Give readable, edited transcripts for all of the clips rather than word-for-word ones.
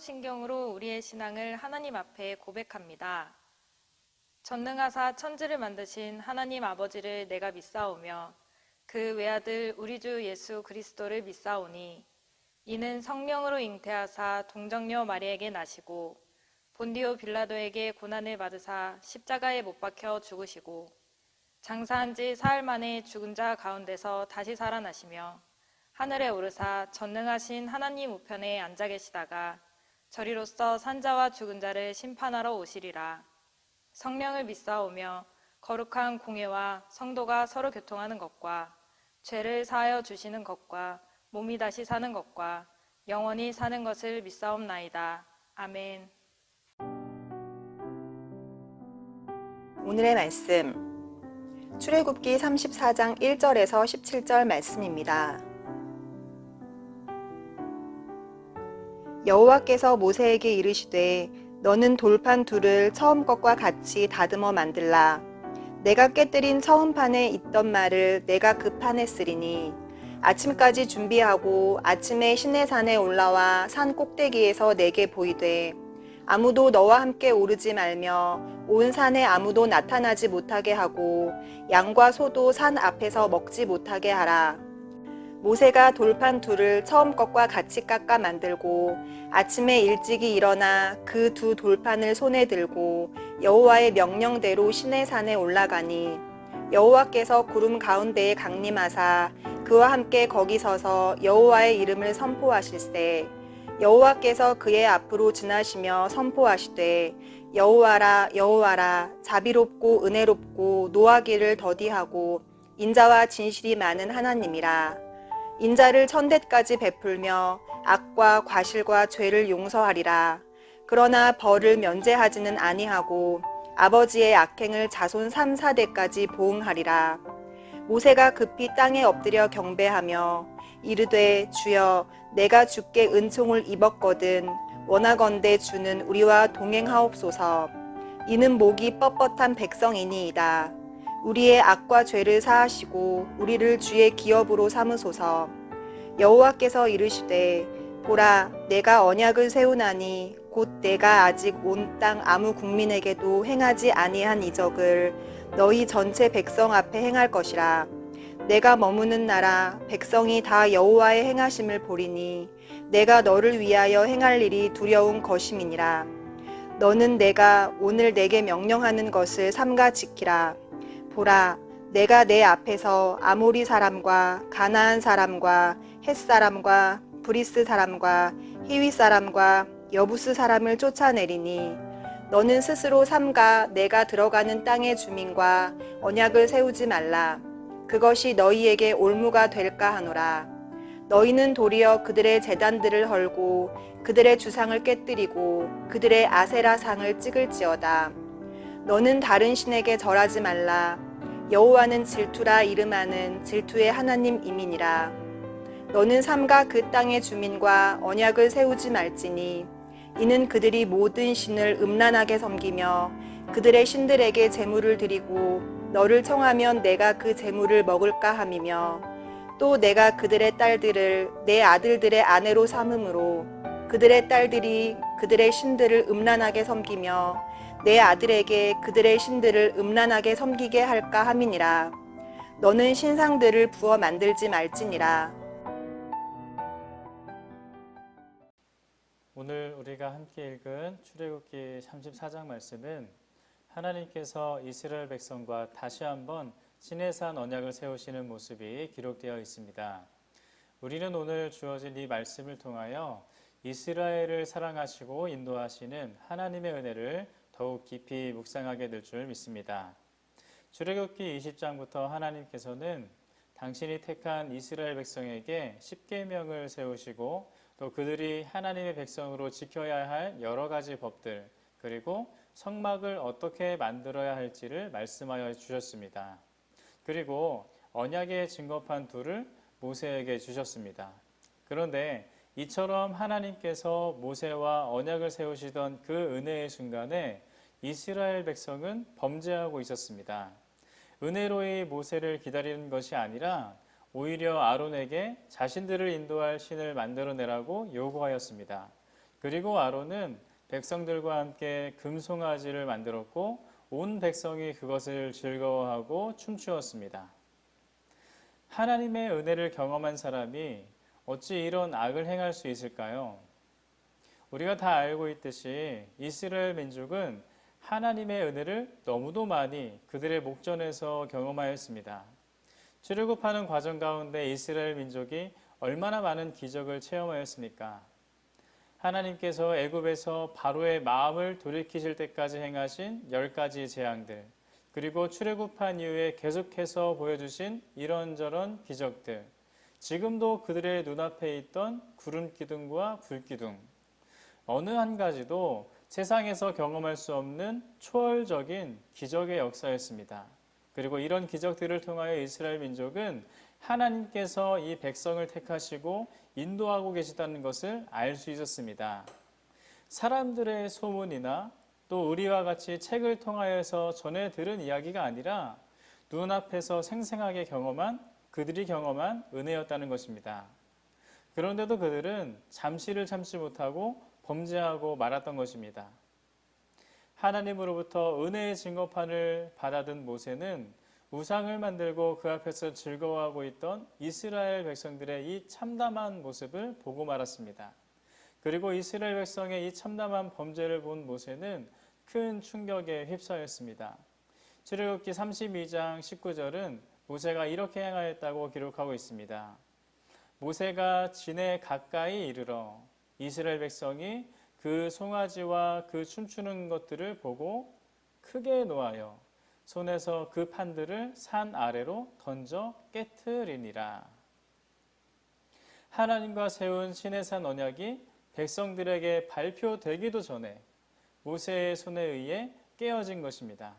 사도신경으로 우리의 신앙을 하나님 앞에 고백합니다. 전능하사 천지를 만드신 하나님 아버지를 내가 믿사오며 그 외아들 우리 주 예수 그리스도를 믿사오니 이는 성령으로 잉태하사 동정녀 마리에게 나시고 본디오 빌라도에게 고난을 받으사 십자가에 못 박혀 죽으시고 장사한 지 사흘 만에 죽은 자 가운데서 다시 살아나시며 하늘에 오르사 전능하신 하나님 우편에 앉아 계시다가 저리로서 산자와 죽은 자를 심판하러 오시리라. 성령을 믿사오며 거룩한 공회와 성도가 서로 교통하는 것과 죄를 사하여 주시는 것과 몸이 다시 사는 것과 영원히 사는 것을 믿사옵나이다. 아멘. 오늘의 말씀, 출애굽기 34장 1절에서 17절 말씀입니다. 여호와께서 모세에게 이르시되 너는 돌판 둘을 처음 것과 같이 다듬어 만들라. 내가 깨뜨린 처음 판에 있던 말을 내가 그 판에 쓰리니 아침까지 준비하고 아침에 시내산에 올라와 산 꼭대기에서 내게 보이되 아무도 너와 함께 오르지 말며 온 산에 아무도 나타나지 못하게 하고 양과 소도 산 앞에서 먹지 못하게 하라. 모세가 돌판 둘을 처음 것과 같이 깎아 만들고 아침에 일찍이 일어나 그 두 돌판을 손에 들고 여호와의 명령대로 시내산에 올라가니 여호와께서 구름 가운데에 강림하사 그와 함께 거기 서서 여호와의 이름을 선포하실세 여호와께서 그의 앞으로 지나시며 선포하시되 여호와라 여호와라 자비롭고 은혜롭고 노하기를 더디하고 인자와 진실이 많은 하나님이라. 인자를 천대까지 베풀며 악과 과실과 죄를 용서하리라. 그러나 벌을 면제하지는 아니하고 아버지의 악행을 자손 3, 4대까지 보응하리라. 모세가 급히 땅에 엎드려 경배하며 이르되 주여 내가 주께 은총을 입었거든 원하건대 주는 우리와 동행하옵소서. 이는 목이 뻣뻣한 백성이니이다. 우리의 악과 죄를 사하시고 우리를 주의 기업으로 삼으소서. 여호와께서 이르시되 보라 내가 언약을 세우나니 곧 내가 아직 온 땅 아무 국민에게도 행하지 아니한 이적을 너희 전체 백성 앞에 행할 것이라. 내가 머무는 나라 백성이 다 여호와의 행하심을 보리니 내가 너를 위하여 행할 일이 두려운 것임이니라. 너는 내가 오늘 내게 명령하는 것을 삼가 지키라. 보라 내가 내 앞에서 아모리 사람과 가나안 사람과 헷 사람과 브리스 사람과 히위 사람과 여부스 사람을 쫓아내리니 너는 스스로 삼가 내가 들어가는 땅의 주민과 언약을 세우지 말라. 그것이 너희에게 올무가 될까 하노라. 너희는 도리어 그들의 제단들을 헐고 그들의 주상을 깨뜨리고 그들의 아세라 상을 찍을지어다. 너는 다른 신에게 절하지 말라. 여호와는 질투라 이름하는 질투의 하나님이니라. 너는 삼가 그 땅의 주민과 언약을 세우지 말지니 이는 그들이 모든 신을 음란하게 섬기며 그들의 신들에게 제물을 드리고 너를 청하면 내가 그 제물을 먹을까 함이며 또 내가 그들의 딸들을 내 아들들의 아내로 삼음으로 그들의 딸들이 그들의 신들을 음란하게 섬기며 내 아들에게 그들의 신들을 음란하게 섬기게 할까 함이니라. 너는 신상들을 부어 만들지 말지니라. 오늘 우리가 함께 읽은 출애굽기 34장 말씀은 하나님께서 이스라엘 백성과 다시 한번 시내산 언약을 세우시는 모습이 기록되어 있습니다. 우리는 오늘 주어진 이 말씀을 통하여 이스라엘을 사랑하시고 인도하시는 하나님의 은혜를 더욱 깊이 묵상하게 될 줄 믿습니다. 출애굽기 20장부터 하나님께서는 당신이 택한 이스라엘 백성에게 십계명을 세우시고 또 그들이 하나님의 백성으로 지켜야 할 여러 가지 법들 그리고 성막을 어떻게 만들어야 할지를 말씀하여 주셨습니다. 그리고 언약의 증거판 둘을 모세에게 주셨습니다. 그런데 이처럼 하나님께서 모세와 언약을 세우시던 그 은혜의 순간에 이스라엘 백성은 범죄하고 있었습니다. 은혜로이 모세를 기다리는 것이 아니라 오히려 아론에게 자신들을 인도할 신을 만들어내라고 요구하였습니다. 그리고 아론은 백성들과 함께 금송아지를 만들었고 온 백성이 그것을 즐거워하고 춤추었습니다. 하나님의 은혜를 경험한 사람이 어찌 이런 악을 행할 수 있을까요? 우리가 다 알고 있듯이 이스라엘 민족은 하나님의 은혜를 너무도 많이 그들의 목전에서 경험하였습니다. 출애굽하는 과정 가운데 이스라엘 민족이 얼마나 많은 기적을 체험하였습니까? 하나님께서 애굽에서 바로의 마음을 돌이키실 때까지 행하신 10가지 재앙들, 그리고 출애굽한 이후에 계속해서 보여주신 이런저런 기적들, 지금도 그들의 눈앞에 있던 구름 기둥과 불 기둥, 어느 한 가지도 세상에서 경험할 수 없는 초월적인 기적의 역사였습니다. 그리고 이런 기적들을 통하여 이스라엘 민족은 하나님께서 이 백성을 택하시고 인도하고 계시다는 것을 알 수 있었습니다. 사람들의 소문이나 또 우리와 같이 책을 통하여서 전해 들은 이야기가 아니라 눈앞에서 생생하게 그들이 경험한 은혜였다는 것입니다. 그런데도 그들은 잠시를 참지 못하고 범죄하고 말았던 것입니다. 하나님으로부터 은혜의 증거판을 받아든 모세는 우상을 만들고 그 앞에서 즐거워하고 있던 이스라엘 백성들의 이 참담한 모습을 보고 말았습니다. 그리고 이스라엘 백성의 이 참담한 범죄를 본 모세는 큰 충격에 휩싸였습니다. 출애굽기 32장 19절은 모세가 이렇게 행하였다고 기록하고 있습니다. 모세가 진에 가까이 이르러 이스라엘 백성이 그 송아지와 그 춤추는 것들을 보고 크게 노하여 손에서 그 판들을 산 아래로 던져 깨트리니라. 하나님과 세운 시내산 언약이 백성들에게 발표되기도 전에 모세의 손에 의해 깨어진 것입니다.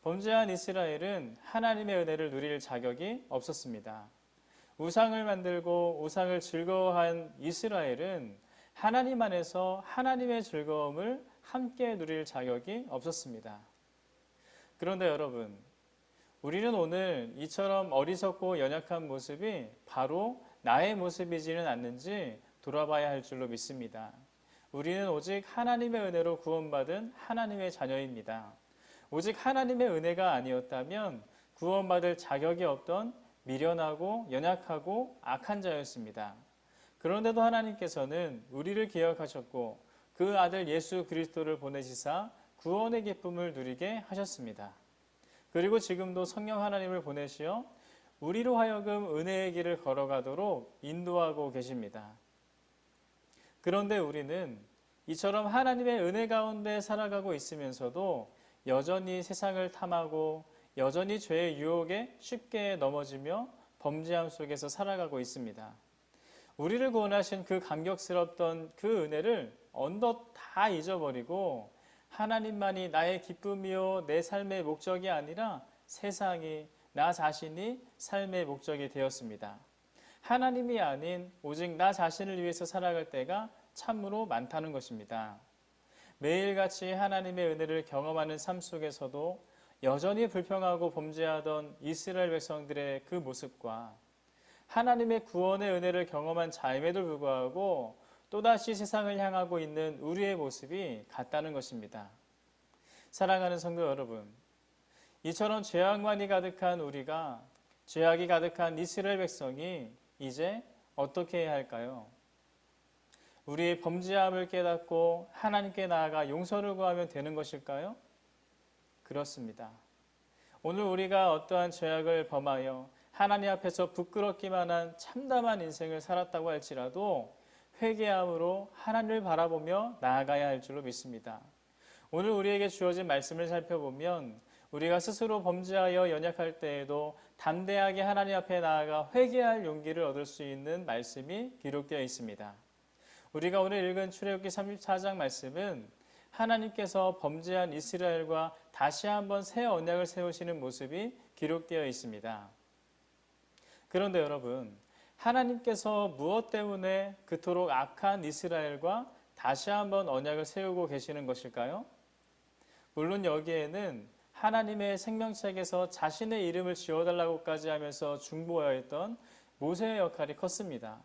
범죄한 이스라엘은 하나님의 은혜를 누릴 자격이 없었습니다. 우상을 만들고 우상을 즐거워한 이스라엘은 하나님 안에서 하나님의 즐거움을 함께 누릴 자격이 없었습니다. 그런데 여러분, 우리는 오늘 이처럼 어리석고 연약한 모습이 바로 나의 모습이지는 않는지 돌아봐야 할 줄로 믿습니다. 우리는 오직 하나님의 은혜로 구원받은 하나님의 자녀입니다. 오직 하나님의 은혜가 아니었다면 구원받을 자격이 없던 미련하고 연약하고 악한 자였습니다. 그런데도 하나님께서는 우리를 기억하셨고 그 아들 예수 그리스도를 보내시사 구원의 기쁨을 누리게 하셨습니다. 그리고 지금도 성령 하나님을 보내시어 우리로 하여금 은혜의 길을 걸어가도록 인도하고 계십니다. 그런데 우리는 이처럼 하나님의 은혜 가운데 살아가고 있으면서도 여전히 세상을 탐하고 여전히 죄의 유혹에 쉽게 넘어지며 범죄함 속에서 살아가고 있습니다. 우리를 구원하신 그 감격스럽던 그 은혜를 언덧 다 잊어버리고 하나님만이 나의 기쁨이요 내 삶의 목적이 아니라 세상이 나 자신이 삶의 목적이 되었습니다. 하나님이 아닌 오직 나 자신을 위해서 살아갈 때가 참으로 많다는 것입니다. 매일같이 하나님의 은혜를 경험하는 삶 속에서도 여전히 불평하고 범죄하던 이스라엘 백성들의 그 모습과 하나님의 구원의 은혜를 경험한 자임에도 불구하고 또다시 세상을 향하고 있는 우리의 모습이 같다는 것입니다. 사랑하는 성도 여러분, 이처럼 죄악만이 가득한 우리가 죄악이 가득한 이스라엘 백성이 이제 어떻게 해야 할까요? 우리의 범죄함을 깨닫고 하나님께 나아가 용서를 구하면 되는 것일까요? 그렇습니다. 오늘 우리가 어떠한 죄악을 범하여 하나님 앞에서 부끄럽기만 한 참담한 인생을 살았다고 할지라도 회개함으로 하나님을 바라보며 나아가야 할 줄로 믿습니다. 오늘 우리에게 주어진 말씀을 살펴보면 우리가 스스로 범죄하여 연약할 때에도 담대하게 하나님 앞에 나아가 회개할 용기를 얻을 수 있는 말씀이 기록되어 있습니다. 우리가 오늘 읽은 출애굽기 34장 말씀은 하나님께서 범죄한 이스라엘과 다시 한번 새 언약을 세우시는 모습이 기록되어 있습니다. 그런데 여러분, 하나님께서 무엇 때문에 그토록 악한 이스라엘과 다시 한번 언약을 세우고 계시는 것일까요? 물론 여기에는 하나님의 생명책에서 자신의 이름을 지어달라고까지 하면서 중보하였던 모세의 역할이 컸습니다.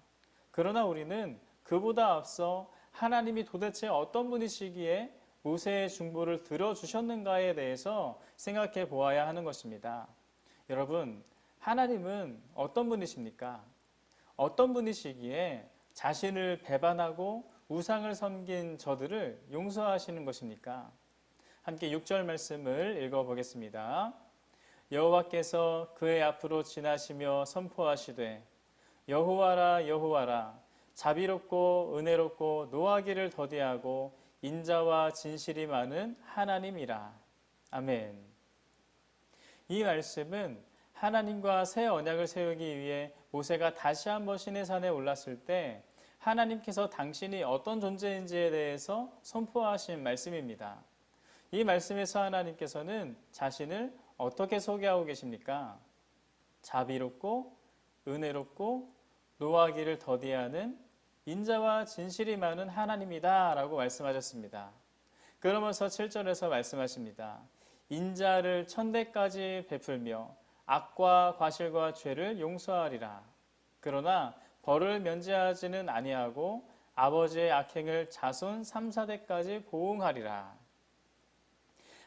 그러나 우리는 그보다 앞서 하나님이 도대체 어떤 분이시기에 모세의 중보를 들어주셨는가에 대해서 생각해 보아야 하는 것입니다. 여러분, 하나님은 어떤 분이십니까? 어떤 분이시기에 자신을 배반하고 우상을 섬긴 저들을 용서하시는 것입니까? 함께 6절 말씀을 읽어보겠습니다. 여호와께서 그의 앞으로 지나시며 선포하시되 여호와라 여호와라 자비롭고 은혜롭고 노하기를 더디하고 인자와 진실이 많은 하나님이라. 아멘. 이 말씀은 하나님과 새 언약을 세우기 위해 모세가 다시 한번 시내산에 올랐을 때 하나님께서 당신이 어떤 존재인지에 대해서 선포하신 말씀입니다. 이 말씀에서 하나님께서는 자신을 어떻게 소개하고 계십니까? 자비롭고 은혜롭고 노하기를 더디하는 인자와 진실이 많은 하나님이다 라고 말씀하셨습니다. 그러면서 7절에서 말씀하십니다. 인자를 천대까지 베풀며 악과 과실과 죄를 용서하리라. 그러나 벌을 면제하지는 아니하고 아버지의 악행을 자손 3, 4대까지 보응하리라.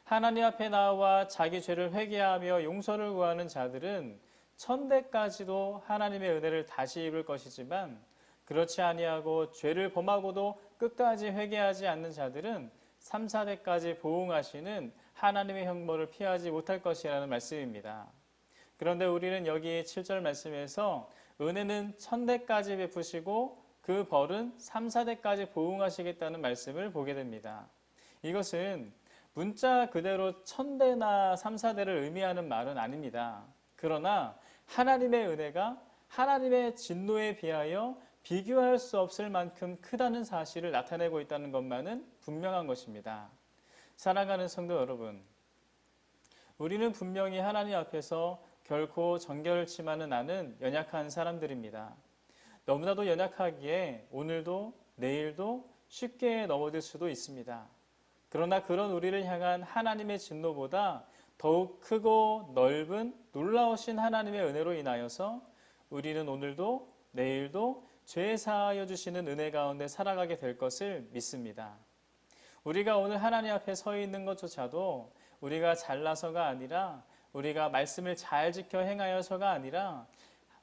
하나님 앞에 나와 자기 죄를 회개하며 용서를 구하는 자들은 천대까지도 하나님의 은혜를 다시 입을 것이지만 그렇지 아니하고 죄를 범하고도 끝까지 회개하지 않는 자들은 3, 4대까지 보응하시는 하나님의 형벌을 피하지 못할 것이라는 말씀입니다. 그런데 우리는 여기 7절 말씀에서 은혜는 천대까지 베푸시고 그 벌은 3, 4대까지 보응하시겠다는 말씀을 보게 됩니다. 이것은 문자 그대로 천대나 3, 4대를 의미하는 말은 아닙니다. 그러나 하나님의 은혜가 하나님의 진노에 비하여 비교할 수 없을 만큼 크다는 사실을 나타내고 있다는 것만은 분명한 것입니다. 사랑하는 성도 여러분, 우리는 분명히 하나님 앞에서 결코 정결치만은 않은 연약한 사람들입니다. 너무나도 연약하기에 오늘도 내일도 쉽게 넘어질 수도 있습니다. 그러나 그런 우리를 향한 하나님의 진노보다 더욱 크고 넓은 놀라우신 하나님의 은혜로 인하여서 우리는 오늘도 내일도 죄 사하여 주시는 은혜 가운데 살아가게 될 것을 믿습니다. 우리가 오늘 하나님 앞에 서 있는 것조차도 우리가 잘나서가 아니라 우리가 말씀을 잘 지켜 행하여서가 아니라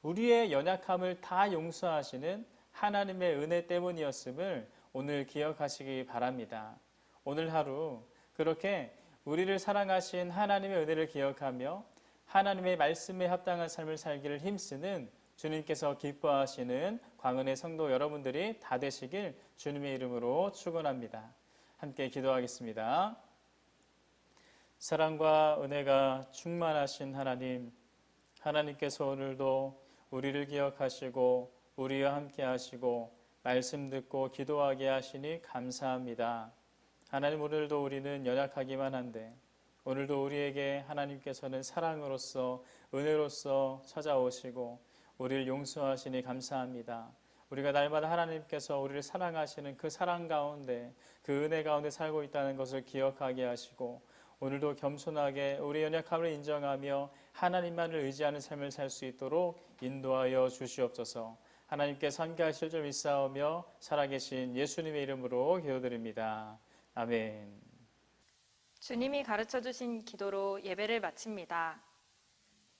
우리의 연약함을 다 용서하시는 하나님의 은혜 때문이었음을 오늘 기억하시기 바랍니다. 오늘 하루 그렇게 우리를 사랑하신 하나님의 은혜를 기억하며 하나님의 말씀에 합당한 삶을 살기를 힘쓰는 주님께서 기뻐하시는 광은의 성도 여러분들이 다 되시길 주님의 이름으로 축원합니다. 함께 기도하겠습니다. 사랑과 은혜가 충만하신 하나님, 하나님께서 오늘도 우리를 기억하시고 우리와 함께 하시고 말씀 듣고 기도하게 하시니 감사합니다. 하나님, 오늘도 우리는 연약하기만 한데 오늘도 우리에게 하나님께서는 사랑으로서 은혜로서 찾아오시고 우리를 용서하시니 감사합니다. 우리가 날마다 하나님께서 우리를 사랑하시는 그 사랑 가운데 그 은혜 가운데 살고 있다는 것을 기억하게 하시고 오늘도 겸손하게 우리 연약함을 인정하며 하나님만을 의지하는 삶을 살 수 있도록 인도하여 주시옵소서. 하나님께서 함께하실 줄 믿사오며 살아계신 예수님의 이름으로 기도드립니다. 아멘. 주님이 가르쳐 주신 기도로 예배를 마칩니다.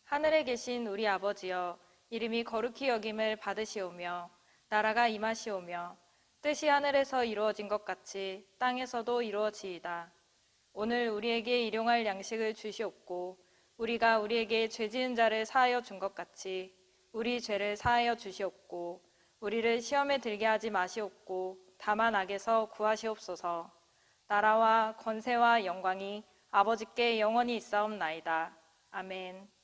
하늘에 계신 우리 아버지여, 이름이 거룩히 여김을 받으시오며 나라가 임하시오며 뜻이 하늘에서 이루어진 것 같이 땅에서도 이루어지이다. 오늘 우리에게 일용할 양식을 주시옵고 우리가 우리에게 죄 지은 자를 사하여 준 것 같이 우리 죄를 사하여 주시옵고 우리를 시험에 들게 하지 마시옵고 다만 악에서 구하시옵소서. 나라와 권세와 영광이 아버지께 영원히 있사옵나이다. 아멘.